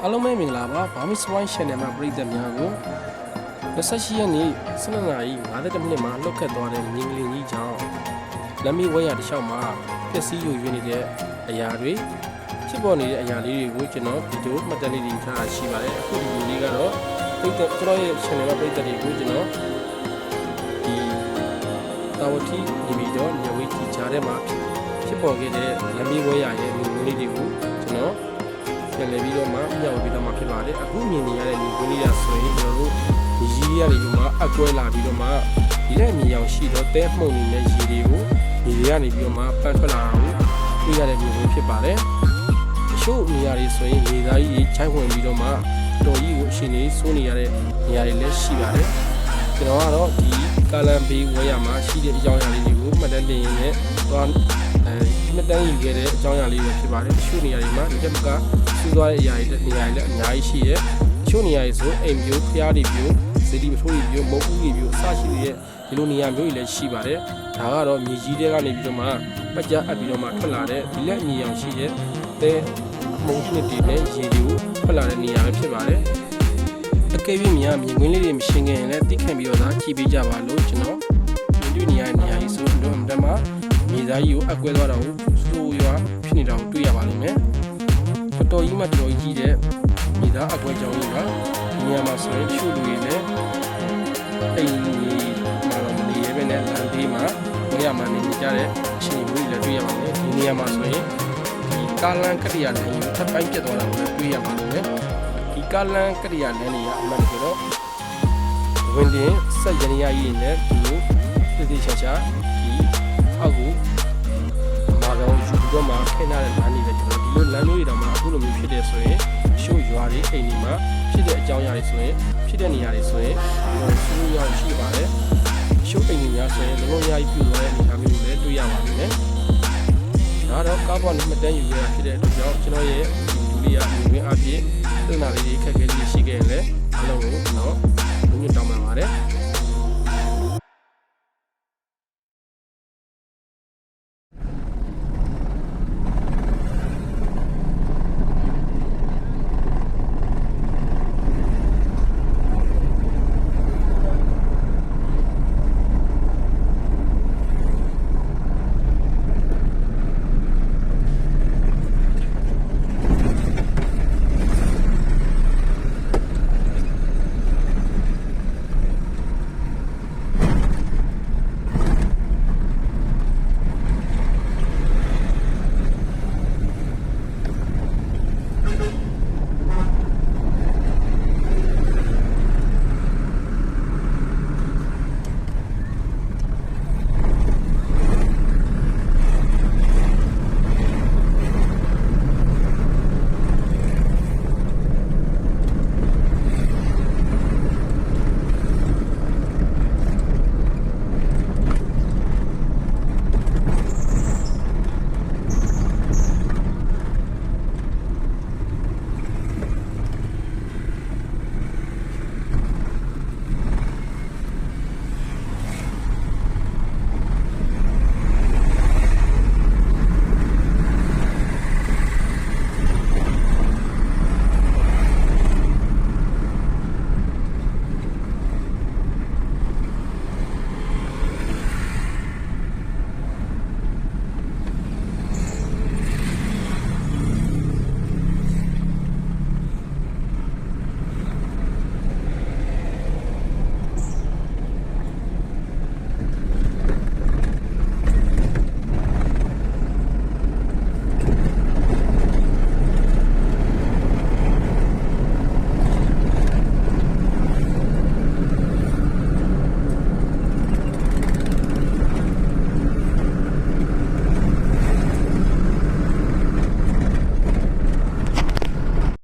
အားလုံးပဲမင်္ဂလာပါဘာမစ်စဝိုင်း channel မှာပရိသတ်များကို28ရက်နေ့12နာရီ50မိနစ်မှာလှုပ်ခတ်သွားတဲ့မြင်းကလေးကြီးကြောင့်လမ်းမဝဲရတစ်လျှောက်မှာပျက်စီးရွေနေတဲ့အရာတွေဖြစ်ပေါ်နေတဲ့အရာလေးတွေကိုကျွန်တော်ဗီဒီယိုမှတ်တမ်းလေးတွေထားရှိပါတယ်အခုဒီဗီဒီယိုလေးကတော့ပရိသတ်ကျွန်တော်ရဲ့ channel မှာပရိသတ်တွေကိုကျွန်တော်ဒီတာဝတီဒီဗီဒီယိုညဝေးကြည့်ကြတဲ့မှာဖြစ်ပေါ်ခဲ့တဲ့လမ်းမဝဲရရဲ့မြင်းကလေးတွေကိုကျွန်တော်ပြန်လည်ပြီးတော့မှမျှဝေပေးတော့မှာဖြစ်ပါတယ်အခုမြင်နေရတဲ့ဒီကိုလေးရဆိုရင်ကျွန်တော်တို့ဒီရေရတွေမှာအကွဲလာပြီးတော့မှဒီလက်မြေရောင်ရှိတော့တဲမှုန်နေတဲ့ရေတွေကိုဒီတွေကနေပြီးတော့မှပန့်ထွက်လာတာကိုတွေ့ရတဲ့မျိုးဖြစ်ပါတယ်တချို့နေရာတွေဆိုရင်လေသားကြီးချိုင်းဝင်ပြီးတော့မှတော်ကြီးကိုအရှင်ကြီးစိုးနေရတဲ့နေရာတွေလည်းရှိပါတယ်ကျွန်တော်ကတော့ဒီကာလန်ဘေးဝဲရမှာရှိတဲ့အကြောင်းအရာလေးတွေကိုမှတ်တမ်းတင်ရင်းနဲ့သွားမှတ်တမ်းယူခဲ့တဲ့အကြောင်းအရာလေးတွေဖြစ်ပါတယ်တချို့နေရာတွေမှာဒီတက်ကစူးသွားတဲ့အရာတွေနေရာတွေလည်းအများကြီးရှိရဲ့တချို့နေရာတွေဆိုအိမ်မျိုးဖျားတွေမျိုးဇီတိပထိုးတွေမျိုးမုတ်ဦးတွေမျိုးအစရှိတဲ့ဒီလိုနေရာမျိုးတွေလည်းရှိပါတယ်ဒါကတော့မြေကြီးတွေကနေပြီးတော့မှပတ်ကြအပ်ပြီးတော့မှထွက်လာတဲ့ဒီလက်မြေအောင်ရှိတဲ့တဲမုံနှစ်တွေနဲ့ရေတွေကိုထွက်လာတဲ့နေရာပဲဖြစ်ပါတယ်အကယ်၍မြင်ကွင်းလေးတွေမရှင်းခင်လည်းသိခံပြီးတော့သာကြည့်ပေးကြပါလို့ကျွန်တော်မြင်တွေ့နေရတဲ့နေရာကြီးဆိုတော့အမှန်တမ်းမြေသားကြီးကိုအကွဲသွားတာကိုစိုးရွားဖြစ်နေတာကိုတွေ့ရပါလိမ့်မယ်တော်တော်ကြီးမှတော်ကြီးတဲ့မြေသားအကွဲကြောင်းကြီးကနေရာမှာဆိုရင်ရှုလူတွေလည်းအိမ်ကြီးမှာတော့နေရပဲနဲ့လမ်းဘေးမှာနေရာမှာနေကြတဲ့အချိန်မျိုးတွေလည်းတွေ့ရပါမယ်ဒီနေရာမှာဆိုရင်ဒီကာလန်ကရိယာလမ်းကြီးထပ်ပိုင်းပြတ်သွားတာကိုလည်းတွေ့ရပါလိမ့်မယ်ဒီကာလန်ကရိယာလမ်းကြီးကအမှန်တကယ်တော့ဝင်တင်ဆက်ရနေရည်နဲ့ဒီလိုတည်တည်ချာချာဒီအောက်ကိုမာကောင်ယူပြီးတော့မှခင်းထားတဲ့လမ်းကြီးပဲကျွန်တော်ဒီလိုလမ်းမျိုးတွေတောင်မှအခုလိုမျိုးဖြစ်တဲ့ဆိုရင်ရှို့ရွာတွေအိမ်တွေမှာဖြစ်တဲ့အကြောင်းအရာတွေဆိုရင်ဖြစ်တဲ့နေရာတွေဆိုရင်ဆူရွာရှိပါတယ်ရှို့အိမ်တွေများဆိုရင်လုံးလုံးအများကြီးပြူသွားတဲ့အနေအထားမျိုးတွေလည်းတွေ့ရပါလိမ့်မယ်ဒါတော့ကားပေါ်မှတ်တမ်းယူရတာဖြစ်တဲ့အတွက်ကြောင့်ကျွန်တော်ရဲ့ဒီလူလေးကမြင်အဖြစ်သင်္နာလေးခက်ခဲလေးရှိခဲ့ရင်လည်းအားလုံးကိုကျွန်တော်ညွှန်တောင်းပန်ပါတယ်